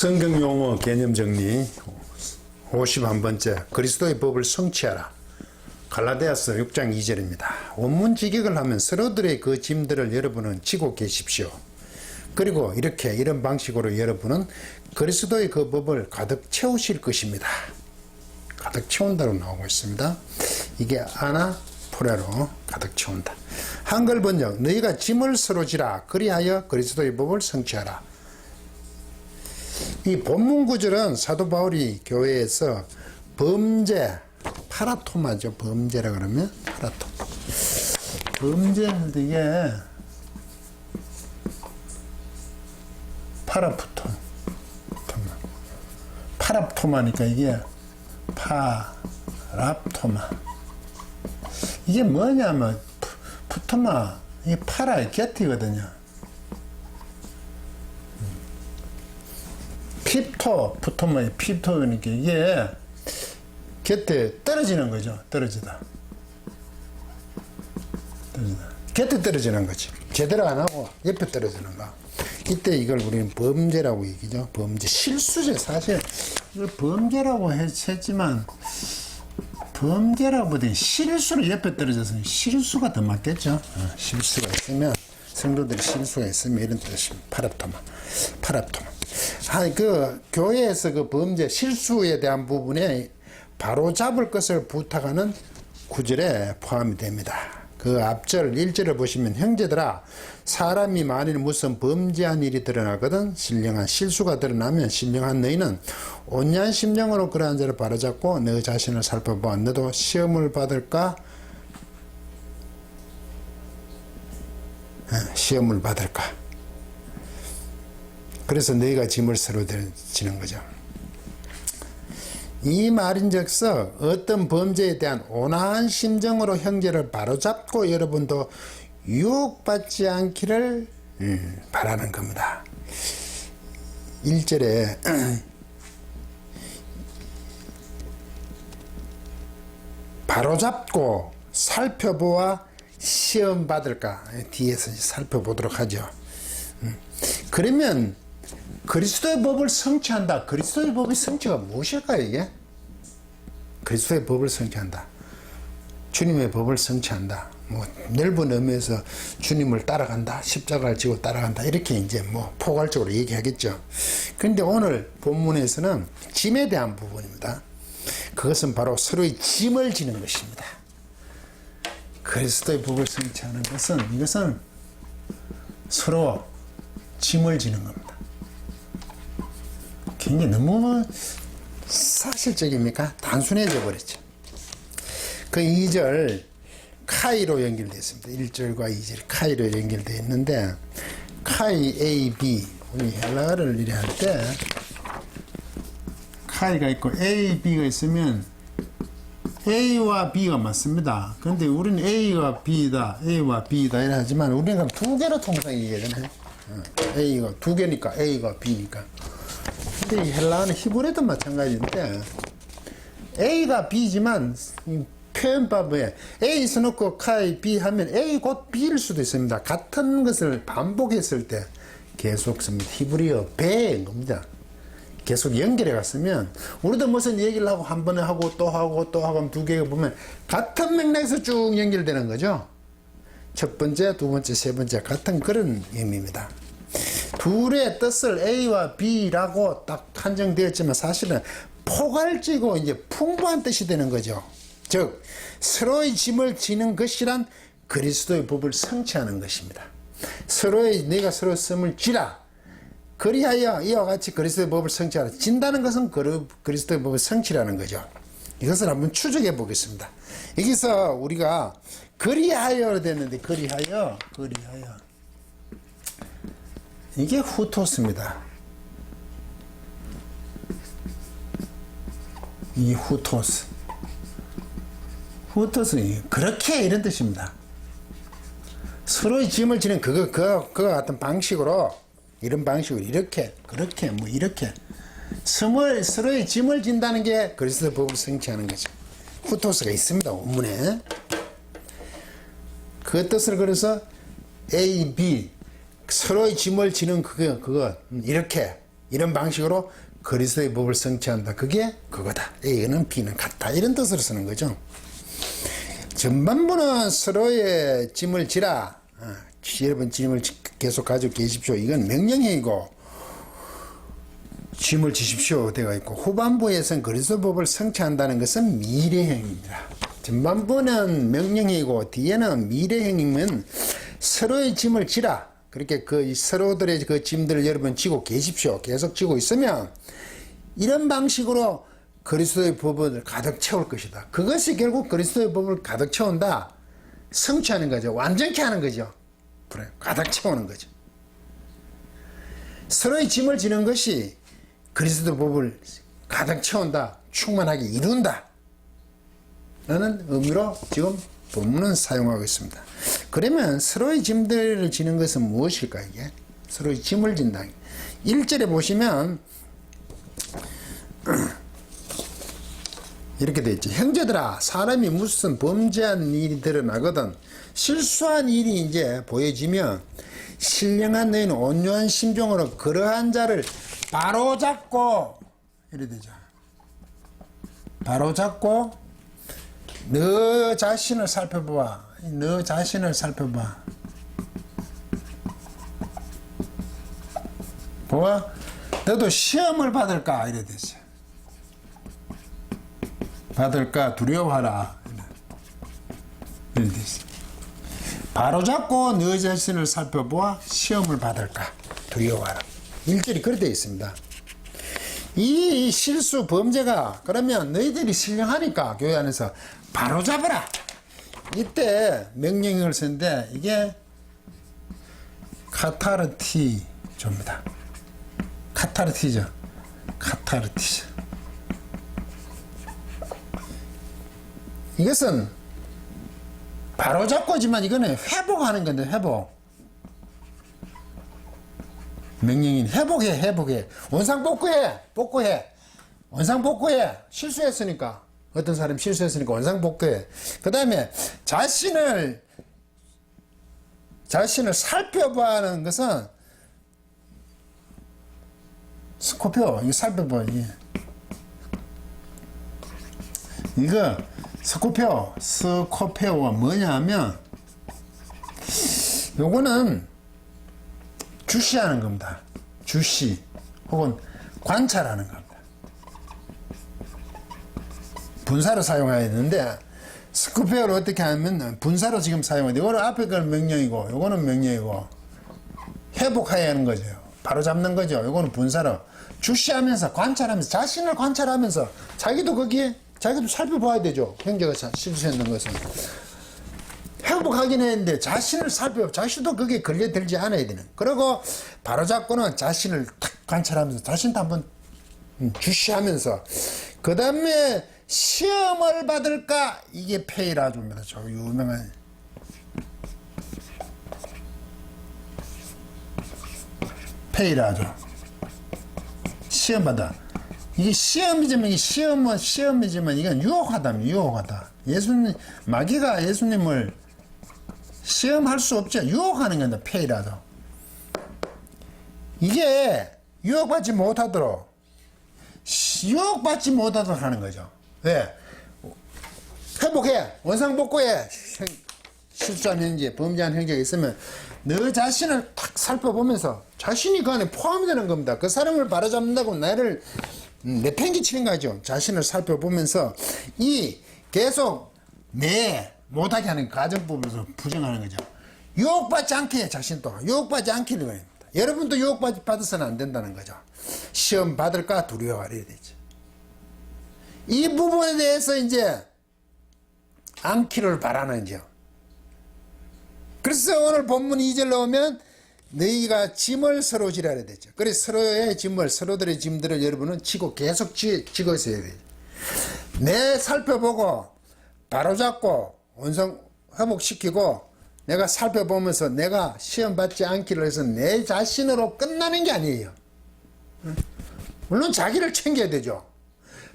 성경 용어 개념 정리 51번째 그리스도의 법을 성취하라. 갈라디아서 6장 2절입니다. 원문 직역을 하면 서로들의 그 짐들을 여러분은 지고 계십시오. 그리고 이런 방식으로 여러분은 그리스도의 그 법을 가득 채우실 것입니다. 가득 채운다로 나오고 있습니다. 이게 아나포레로 가득 채운다. 한글 번역 너희가 짐을 서로 지라 그리하여 그리스도의 법을 성취하라. 이 본문 구절은 사도 바울이 교회에서 범죄 파라토마죠. 범죄라 그러면 파라토마. 범죄할 때 이게 파라토마. 파라토마니까 이게 파랍토마. 이게 뭐냐면 푸토마 이게 파라의 곁이거든요. 핍토 푸토마의 핍토니까 이게 곁에 떨어지는 거죠. 떨어지다. 곁에 떨어지는 거지. 제대로 안 하고 옆에 떨어지는 거. 이때 이걸 우리는 범죄라고 얘기죠. 범죄. 실수죠. 사실 이걸 범죄라고 했지만 범죄라고보다 실수로 옆에 떨어져서 실수가 더 맞겠죠. 실수가 있으면 성도들이 실수가 있으면 이런 뜻입니다. 파랍토마. 그 교회에서 그 범죄 실수에 대한 부분에 바로 잡을 것을 부탁하는 구절에 포함이 됩니다. 그 앞절 1절을 보시면 형제들아 사람이 만일 무슨 범죄한 일이 드러나거든 신령한 실수가 드러나면 신령한 너희는 온유한 심령으로 그러한 자를 바로잡고 너 자신을 살펴봐 너도 시험을 받을까? 시험을 받을까? 그래서 너희가 짐을 서로 지는 거죠. 이 말인즉서 어떤 범죄에 대한 온화한 심정으로 형제를 바로잡고 여러분도 유혹받지 않기를 바라는 겁니다. 1절에 바로잡고 살펴보아 시험 받을까 뒤에서 살펴보도록 하죠. 그러면 그리스도의 법을 성취한다. 그리스도의 법의 성취가 무엇일까요, 이게? 그리스도의 법을 성취한다. 주님의 법을 성취한다. 뭐, 넓은 의미에서 주님을 따라간다. 십자가를 지고 따라간다. 이렇게 이제 뭐, 포괄적으로 얘기하겠죠. 그런데 오늘 본문에서는 짐에 대한 부분입니다. 그것은 바로 서로의 짐을 지는 것입니다. 그리스도의 법을 성취하는 것은, 이것은 서로 짐을 지는 겁니다. 굉장히 너무 사실적입니까? 단순해져 버렸죠. 그 2절 카이로 연결되어 있습니다. 1절과 2절이 카이로 연결되어 있는데 카이 A, B 우리 헬라어를 이래 할 때 카이가 있고 A, B가 있으면 A와 B가 맞습니다. 그런데 우리는 A와 B다 A와 B다 이래 하지만 우리는 두 개로 통상 얘기하잖아요. A가 두 개니까 A가 B니까. 근데 이 헬라어는 히브리도 마찬가지인데 A가 B지만 표현법에 A 써놓고 카이 B 하면 A 곧 B일 수도 있습니다. 같은 것을 반복했을 때 계속 씁니다. 히브리어 배인 겁니다. 계속 연결해 갔으면 우리도 무슨 얘기를 하고 한 번에 하고 또 하고 또 하고 두 개가 보면 같은 맥락에서 쭉 연결되는 거죠. 첫 번째, 두 번째, 세 번째 같은 그런 의미입니다. 둘의 뜻을 A와 B라고 딱 한정되었지만 사실은 포괄적이고 이제 풍부한 뜻이 되는 거죠. 즉 서로의 짐을 지는 것이란 그리스도의 법을 성취하는 것입니다. 내가 서로 짐을 지라. 그리하여 이와 같이 그리스도의 법을 성취하라. 진다는 것은 그리스도의 법을 성취라는 거죠. 이것을 한번 추적해 보겠습니다. 여기서 우리가 그리하여 됐는데 그리하여 이게 후토스입니다. 이 후토스. 후토스는 그렇게 이런 뜻입니다. 서로의 짐을 지는 그거 같은 방식으로 이런 방식으로 이렇게 그렇게 뭐 이렇게 서로의 짐을 진다는 게 그리스도의 법을 성취하는 거죠. 후토스가 있습니다. 원문에. 그 뜻을 그래서 A, B 서로의 짐을 지는 그거 이렇게 이런 방식으로 그리스도의 법을 성취한다. 그게 그거다. A는 B는 같다. 이런 뜻으로 쓰는 거죠. 전반부는 서로의 짐을 지라. 여러분 짐을 계속 가지고 계십시오. 이건 명령형이고 짐을 지십시오 되어 있고, 후반부에서는 그리스도 법을 성취한다는 것은 미래형입니다. 전반부는 명령형이고 뒤에는 미래형이면 서로의 짐을 지라. 그렇게 그 서로들의 그 짐들을 여러분 지고 계십시오. 계속 지고 있으면 이런 방식으로 그리스도의 법을 가득 채울 것이다. 그것이 결국 그리스도의 법을 가득 채운다. 성취하는 거죠. 완전케 하는 거죠. 그래, 가득 채우는 거죠. 서로의 짐을 지는 것이 그리스도 법을 가득 채운다. 충만하게 이룬다. 라는 의미로 지금 본문은 사용하고 있습니다. 그러면 서로의 짐들을 지는 것은 무엇일까 이게? 서로의 짐을 진다. 1절에 보시면 이렇게 되어 있죠. 형제들아, 사람이 무슨 범죄한 일이 드러나거든 실수한 일이 이제 보여지면 신령한 너희는 온유한 심정으로 그러한 자를 바로잡고, 이래 되죠. 바로잡고 너 자신을 살펴봐. 너 자신을 살펴봐. 보아, 너도 시험을 받을까? 이래 되죠. 받을까 두려워하라. 이래 되죠. 바로잡고 너 자신을 살펴보아 시험을 받을까 두려워하라. 1절이 그렇게 되어 있습니다. 이 실수 범죄가 그러면 너희들이 신령하니까 교회 안에서 바로잡아라. 이때 명령형을 쓰는데 이게 카타르티조입니다. 카타르티죠. 카타르티죠. 이것은 바로잡고지만 이거는 회복하는 건데, 회복. 명령인 회복해. 원상복구해. 원상복구해. 실수했으니까. 어떤 사람이 실수했으니까 원상복구해. 그 다음에 자신을 살펴봐는 것은 스코페오. 이거 살펴봐. 이거 스코페오가 뭐냐 하면 요거는 주시하는 겁니다. 주시 혹은 관찰하는 겁니다. 분사로 사용해야 되는데 스코페오를 어떻게 하면 분사로 지금 사용해야 돼요. 이거는 앞에 건 명령이고 요거는 명령이고 회복해야 하는 거죠. 바로 잡는 거죠. 요거는 분사로 주시하면서 관찰하면서 자신을 관찰하면서 자기도 거기에 자기도 살펴봐야 되죠. 형제가 실수했는 것은 회복하긴 했는데 자신을 자신도 거기에 걸려들지 않아야 되는. 그리고 바로잡고는 자신을 탁 관찰하면서 자신도 한번 주시하면서 그 다음에 시험을 받을까. 이게 페이라조입니다. 저 유명한 페이라조. 시험 받아. 이게 시험이지만 이건 유혹하다. 예수님 마귀가 예수님을 시험할 수 없죠. 유혹하는 건데 페이라도. 이게 유혹받지 못하도록 하는 거죠. 왜? 회복해. 원상복구해. 실수한 형제, 범죄한 형제가 있으면 너 자신을 탁 살펴보면서 자신이 그 안에 포함이 되는 겁니다. 그 사람을 바로잡는다고 나를 내팽개치는 거죠. 자신을 살펴보면서 계속 못하게 하는 가정법으로 부정하는 거죠. 유혹받지 않게 자신도 유혹받지 않기를 바랍니다. 여러분도 유혹받아서는 안 된다는 거죠. 시험 받을까 두려워하려야 되죠. 이 부분에 대해서 이제 않기를 바라는 죠. 그래서 오늘 본문 2절로 오면 너희가 짐을 서로 지라야 되죠. 그래서 서로들의 짐들을 여러분은 계속 지고 있어야 돼요. 내 살펴보고 바로잡고 원상 회복시키고 내가 살펴보면서 내가 시험 받지 않기를 해서 내 자신으로 끝나는 게 아니에요. 물론 자기를 챙겨야 되죠.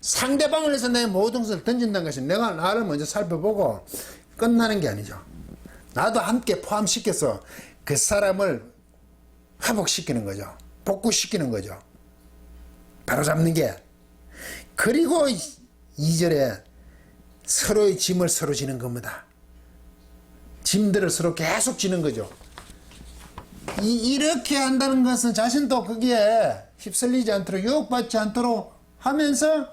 상대방을 해서 내 모든 것을 던진다는 것이 내가 나를 먼저 살펴보고 끝나는 게 아니죠. 나도 함께 포함시켜서 그 사람을 회복시키는 거죠. 복구시키는 거죠. 바로잡는 게. 그리고 2절에 서로의 짐을 서로 지는 겁니다. 짐들을 서로 계속 지는 거죠. 이렇게 한다는 것은 자신도 거기에 휩쓸리지 않도록 유혹받지 않도록 하면서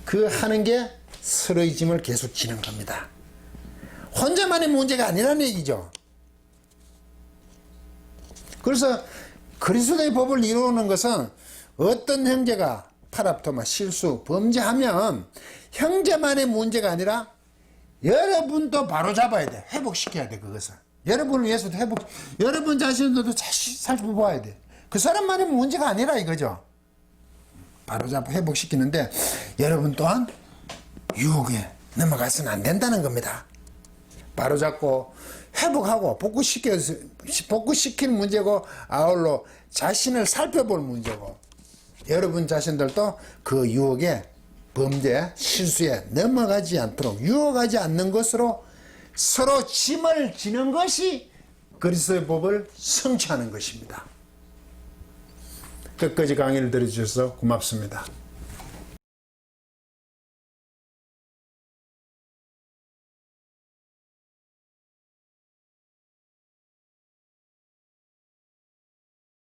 그 하는 게 서로의 짐을 계속 지는 겁니다. 혼자만의 문제가 아니라는 얘기죠. 그래서 그리스도의 법을 이루는 것은 어떤 형제가 파랍토마 실수 범죄하면 형제만의 문제가 아니라 여러분도 바로 잡아야 돼. 회복시켜야 돼. 그것을 여러분을 위해서도 여러분 자신들도 다시 살펴봐야 돼. 그 사람만의 문제가 아니라 이거죠. 바로 잡아 회복시키는데 여러분 또한 유혹에 넘어가서는 안 된다는 겁니다. 바로 잡고 회복하고 복구시키는 문제고, 아울러 자신을 살펴볼 문제고, 여러분 자신들도 그 유혹에, 범죄, 실수에 넘어가지 않도록 유혹하지 않는 것으로 서로 짐을 지는 것이 그리스도의 법을 성취하는 것입니다. 끝까지 강의를 들어주셔서 고맙습니다.